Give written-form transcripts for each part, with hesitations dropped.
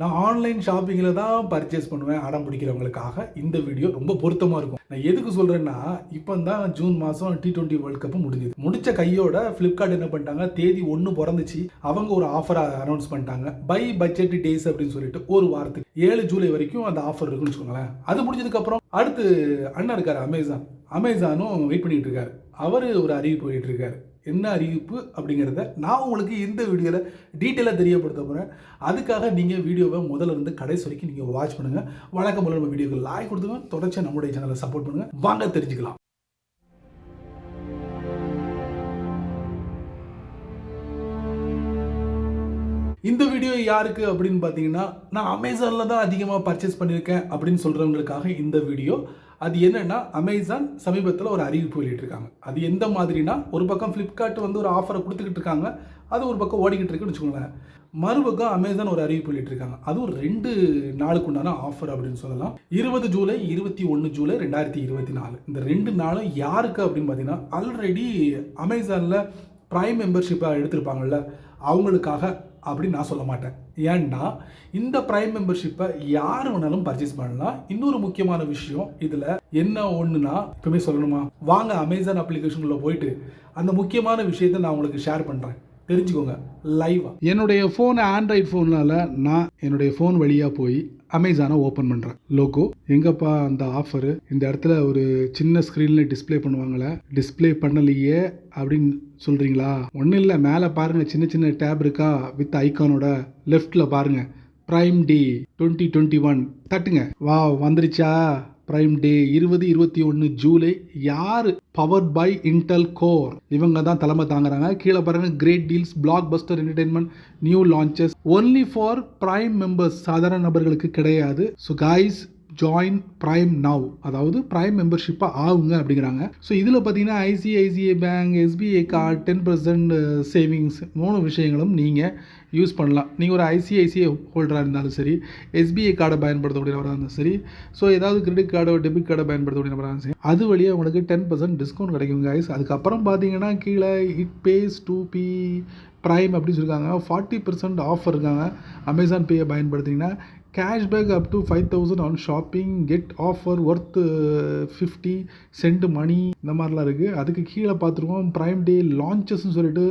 நான் ஆன்லைன் ஷாப்பிங்கில் தான் பர்ச்சேஸ் பண்ணுவேன் அடம் பிடிக்கிறவங்களுக்காக இந்த வீடியோ ரொம்ப பொருத்தமாக இருக்கும். நான் எதுக்கு சொல்கிறேன்னா, இப்போ தான் ஜூன் மாதம் T20 வேர்ல்ட் கப் முடிஞ்சுது. முடிச்ச கையோட ஃப்ளிப்கார்ட் என்ன பண்ணிட்டாங்க, தேதி 1 பிறந்துச்சு, அவங்க ஒரு ஆஃபரை அனௌன்ஸ் பண்ணிட்டாங்க. பை பட்ஜெட் டேஸ் அப்படின்னு சொல்லிட்டு ஒரு வாரத்துக்கு 7 ஜூலை வரைக்கும் அந்த ஆஃபர் இருக்குன்னு வச்சுக்கோங்களேன். அது முடிஞ்சதுக்கப்புறம் அடுத்து அண்ணன் இருக்கார் அமேசானும் வெயிட் பண்ணிட்டு இருக்காரு. அவர் ஒரு அறிவிப்பு போயிட்டு இருக்காரு. என்ன அறிவிப்பு அப்படிங்கிறத நான் உங்களுக்கு இந்த வீடியோவில் டீட்டெயிலாக தெரியப்படுத்த போகிறேன். அதுக்காக நீங்கள் வீடியோவை முதல்ல இருந்து கடைசி வரைக்கும் நீங்கள் வாட்ச் பண்ணுங்கள். வழக்கம் போல நம்ம வீடியோக்கு லைக் கொடுத்துங்க, தொடர்ச்சியாக நம்மளுடைய சேனலை சப்போர்ட் பண்ணுங்கள். வாங்க தெரிஞ்சுக்கலாம். இந்த வீடியோ யாருக்கு அப்படின்னு பார்த்தீங்கன்னா, நான் அமேசானில் தான் அதிகமாக பர்ச்சேஸ் பண்ணியிருக்கேன் அப்படின்னு சொல்கிறவங்களுக்காக இந்த வீடியோ. அது என்னென்னா, அமேசான் சமீபத்தில் ஒரு அறிவிப்பு வெளியிட்டிருக்காங்க. அது எந்த மாதிரினா, ஒரு பக்கம் ஃப்ளிப்கார்ட் வந்து ஒரு ஆஃபரை கொடுத்துக்கிட்டு இருக்காங்க, அது ஒரு பக்கம் ஓடிக்கிட்டு இருக்குன்னு வச்சுக்கோங்களேன். மறுபக்கம் அமேசான் ஒரு அறிவிப்பு வெளியிட்டிருக்காங்க. அது ஒரு 2 நாளுக்கு உண்டான ஆஃபர் அப்படின்னு சொல்லலாம். 20 ஜூலை 21 ஜூலை 2024 இந்த 2 நாளும் யாருக்கு அப்படின்னு பார்த்தீங்கன்னா, ஆல்ரெடி அமேசானில் ப்ரைம் மெம்பர்ஷிப்பாக எடுத்திருப்பாங்கல்ல அவங்களுக்காக அப்படின்னு நான் சொல்ல மாட்டேன். ஏன்னா இந்த ப்ரைம் மெம்பர்ஷிப்பை யார் வேணாலும் பர்ச்சேஸ் பண்ணலாம். இன்னொரு முக்கியமான விஷயம் இதில் என்ன ஒன்றுனா, இப்பவுமே சொல்லணுமா, வாங்க அமேசான் அப்ளிகேஷனுக்குள்ள போயிட்டு அந்த முக்கியமான விஷயத்தை நான் உங்களுக்கு ஷேர் பண்ணுறேன், தெரிஞ்சுக்கோங்க லைவாக. என்னுடைய ஃபோன் ஆண்ட்ராய்டு ஃபோனால் நான் என்னுடைய ஃபோன் வழியாக போய் அமேசானை ஓப்பன் பண்ணுறேன். லோகோ எங்கப்பா அந்த ஆஃபரு, இந்த இடத்துல ஒரு சின்ன ஸ்க்ரீனில் டிஸ்பிளே பண்ணுவாங்களே, டிஸ்பிளே பண்ணலையே அப்படின்னு சொல்கிறீங்களா? ஒன்றும் இல்லை, மேலே பாருங்கள், சின்ன சின்ன டேப் இருக்கா வித் ஐக்கானோட லெஃப்டில் பாருங்கள், ப்ரைம் டே 2021 தட்டுங்க. வா வந்துருச்சா ப்ரைம் டே 20-21 ஜூலை. யார் பவர்ட் பை இன்டெல் கோர், இவங்க தான் தலைமை தாங்குறாங்க. கீழே பாருங்க, great deals, blockbuster entertainment, new launches, only for prime members, சாதாரண நபர்களுக்கு கிடையாது. So guys join prime now, அதாவது ப்ரைம் மெம்பர்ஷிப்பாக ஆகுங்க அப்படிங்கிறாங்க. ஸோ இதில் பார்த்தீங்கன்னா ICICI bank, SBI card, 10% savings, 3 விஷயங்களும் நீங்கள் யூஸ் பண்ணலாம். நீங்கள் ஒரு ஐசிஐசிஐ ஹோல்டராக இருந்தாலும் சரி, எஸ்பிஐ கார்டை பயன்படுத்தக்கூடியவராக இருந்தாலும் சரி, ஸோ ஏதாவது கிரெடிட் கார்டோ டெபிட் கார்டை பயன்படுத்தக்கூடியவராக இருந்தாலும் சரி, அது வழியாக உங்களுக்கு 10% டிஸ்கவுண்ட் கிடைக்கும் கைஸ். அதுக்கப்புறம் பார்த்தீங்கன்னா கீழே it pays to be prime அப்படின்னு சொல்லியிருக்காங்க. 40% ஆஃபர் இருக்காங்க. அமேசான் பேயை பயன்படுத்திங்கன்னா cashback up to 5,000 on shopping, get offer worth 50 cent money, இந்த மாதிரிலாம் இருக்குது. அதுக்கு கீழே பார்த்துருக்கோம் ப்ரைம் டே லான்ச்சஸ்ன்னு சொல்லிட்டு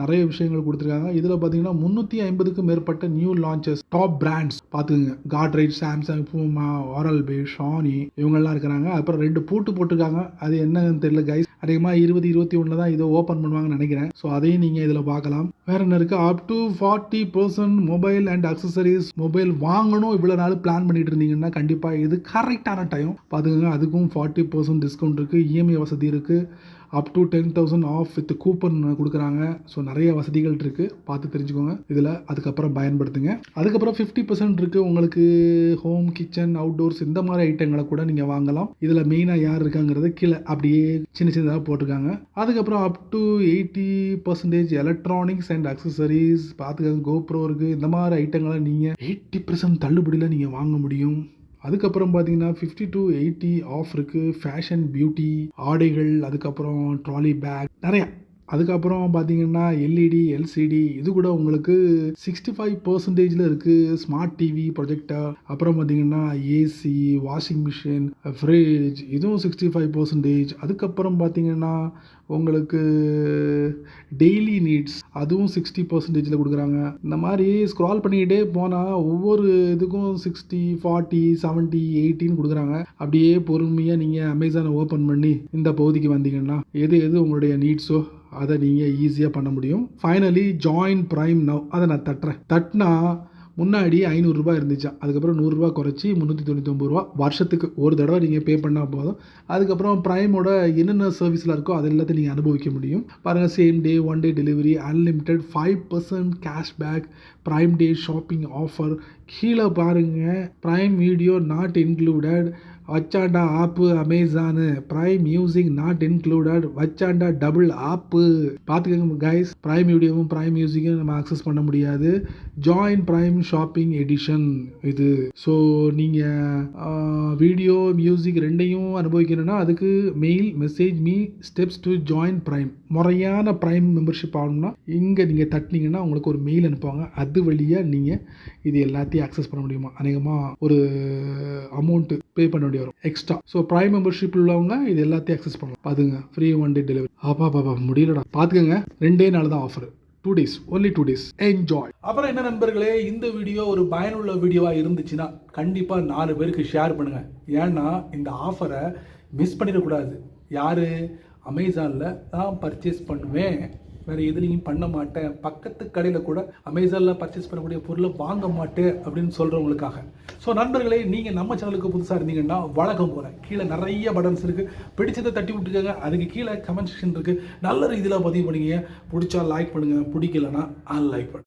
நிறைய விஷயங்கள் கொடுத்துருக்காங்க. இதில் பார்த்தீங்கன்னா 350க்கும் மேற்பட்ட நியூ லான்ச்சஸ், டாப் பிராண்ட்ஸ் பார்த்துக்குங்க, காட்ரேஜ், சாம்சங், பூமா, ஆரல் பே, ஷானி, இவங்கெல்லாம் இருக்கிறாங்க. அப்புறம் 2 பூட்டு போட்டிருக்காங்க, அது என்னன்னு தெரியல கைஸ். அதிகமாக 20-21 தான் இதை ஓப்பன் பண்ணுவாங்கன்னு நினைக்கிறேன். ஸோ அதையும் நீங்கள் இதில் பார்க்கலாம். வேறு என்ன இருக்குது, up to 40% mobile and accessories. Mobile வாங்கணும் இவ்வளோ நாள் பிளான் பண்ணிட்டு இருந்தீங்கன்னா கண்டிப்பாக இது கரெக்டான டைம் பார்த்துக்கோங்க. அதுக்கும் 40% டிஸ்கவுண்ட் இருக்குது, இஎம்ஐ வசதி இருக்குது, up to 10,000 off with coupon கொடுக்குறாங்க. ஸோ நிறைய வசதிகள் இருக்குது, பார்த்து தெரிஞ்சுக்கோங்க இதில். அதுக்கப்புறம் பயன்படுத்துங்க. அதுக்கப்புறம் 50% இருக்குது உங்களுக்கு ஹோம், கிச்சன், அவுட்டோர்ஸ், இந்த மாதிரி ஐட்டங்களை கூட நீங்கள் வாங்கலாம். இதில் மெயினாக யார் இருக்காங்கிறது கீழே அப்படியே சின்ன சின்னதாக போட்டிருக்காங்க. அதுக்கப்புறம் up to 80% electronics and accessories பார்த்துக்கோங்க. கோப்ரோ இருக்குது, இந்த மாதிரி ஐட்டங்களை நீங்கள் 80% தள்ளுபடியில் நீங்கள் வாங்க முடியும். அதுக்கப்புறம் பார்த்தீங்கன்னா 50 to 80 ஆஃப் இருக்குது. ஃபேஷன், பியூட்டி, ஆடைகள், அதுக்கப்புறம் ட்ராலி பேக் நிறையா. அதுக்கப்புறம் பார்த்தீங்கன்னா எல்இடி, எல்சிடி, இது கூட உங்களுக்கு 65% இருக்குது. ஸ்மார்ட் டிவி, ப்ரொஜெக்டர், அப்புறம் பார்த்தீங்கன்னா ஏசி, வாஷிங் மிஷின், ஃப்ரிட்ஜ், இதுவும் 65%. அதுக்கப்புறம் பார்த்தீங்கன்னா உங்களுக்கு டெய்லி நீட்ஸ், அதுவும் 60%ல் கொடுக்குறாங்க. இந்த மாதிரி ஸ்க்ரால் பண்ணிக்கிட்டே போனால் ஒவ்வொரு இதுக்கும் 60, 40, 70, 80ன்னு கொடுக்குறாங்க. அப்படியே பொறுமையாக நீங்கள் அமேசானை ஓப்பன் பண்ணி இந்த பகுதிக்கு வந்தீங்கன்னா எது எது உங்களுடைய நீட்ஸோ அதை நீங்கள் ஈஸியாக பண்ண முடியும். ஃபைனலி ஜாயின் ப்ரைம் நவ், அதை நான் தட்டினா முன்னாடி 500 ரூபாய் இருந்துச்சா, அதுக்கப்புறம் 100 ரூபா குறைச்சி 399 ரூபா வருஷத்துக்கு ஒரு தடவை நீங்கள் பே பண்ணால் போதும். அதுக்கப்புறம் ப்ரைமோட என்னென்ன சர்வீஸில் இருக்கோ அது எல்லாத்தையும் நீங்கள் அனுபவிக்க முடியும். பாருங்கள், same day, 1 day delivery, unlimited, 5% cashback, prime day shopping offer. கீழே பாருங்கள், ப்ரைம் வீடியோ நாட் இன்க்ளூடட், வச்சாண்டா ஆப்பு Amazon, prime music not included, வச்சாண்டா டபுள் ஆப்பு. பார்த்துக்கோங்க கைஸ், ப்ரைம் வீடியோவும் ப்ரைம் மியூசிக்கும் நம்ம அக்சஸ் பண்ண முடியாது. ஜாயின் பிரைம் ஷாப்பிங் எடிஷன் இது. ஸோ நீங்கள் வீடியோ மியூசிக் ரெண்டையும் அனுபவிக்கணும்னா அதுக்கு mail message me steps to join prime. முறையான பிரைம் மெம்பர்ஷிப் ஆகணும்னா இங்கே நீங்கள் தட்டினீங்கன்னா உங்களுக்கு ஒரு மெயில் அனுப்புவாங்க. அது வழியாக நீங்கள் இது எல்லாத்தையும் ஆக்சஸ் பண்ண முடியுமா? அநேகமாக ஒரு அமௌண்ட்டு பே பண்ண வேண்டிய வரும் எக்ஸ்ட்ரா. ஸோ பிரைம் மெம்பர்ஷிப் உள்ளவங்க இது எல்லாத்தையும் ஆக்சஸ் பண்ணலாம். பாத்துங்க, ஃப்ரீ 1 day டெலிவரி. பாப்பா முடியலடா, பார்த்துக்கங்க. 2 நாள் தான் offer. 2 days, only 2 days. Enjoy. அப்புறம் என்ன நண்பர்களே, இந்த வீடியோ ஒரு பயனுள்ள வீடியோவாக இருந்துச்சுன்னா கண்டிப்பாக 4 பேருக்கு ஷேர் பண்ணுங்கள். ஏன்னா இந்த ஆஃபரை மிஸ் பண்ணிடக்கூடாது. யார்? அமேசானில் தான் பர்ச்சேஸ் பண்ணுவேன், வேறு எதுலேயும் பண்ண மாட்டேன், பக்கத்து கடையில் கூட அமேசானில் பர்ச்சேஸ் பண்ணக்கூடிய பொருளை வாங்க மாட்டேன் அப்படின்னு சொல்கிறவங்களுக்காக. ஸோ நண்பர்களே, நீங்கள் நம்ம சேனலுக்கு புதுசாக இருந்தீங்கன்னா வழக்கம் போகிறேன் கீழே நிறைய பட்டன்ஸ் இருக்குது, பிடிச்சதை தட்டி விட்டுக்கோங்க. அதுக்கு கீழே கமெண்ட் செக்ஷன் இருக்குது, நல்ல ரீதியில் பதிவு பண்ணிங்க. பிடிச்சா லைக் பண்ணுங்கள், பிடிக்கலன்னா அன்லைக் பண்ணுங்கள்.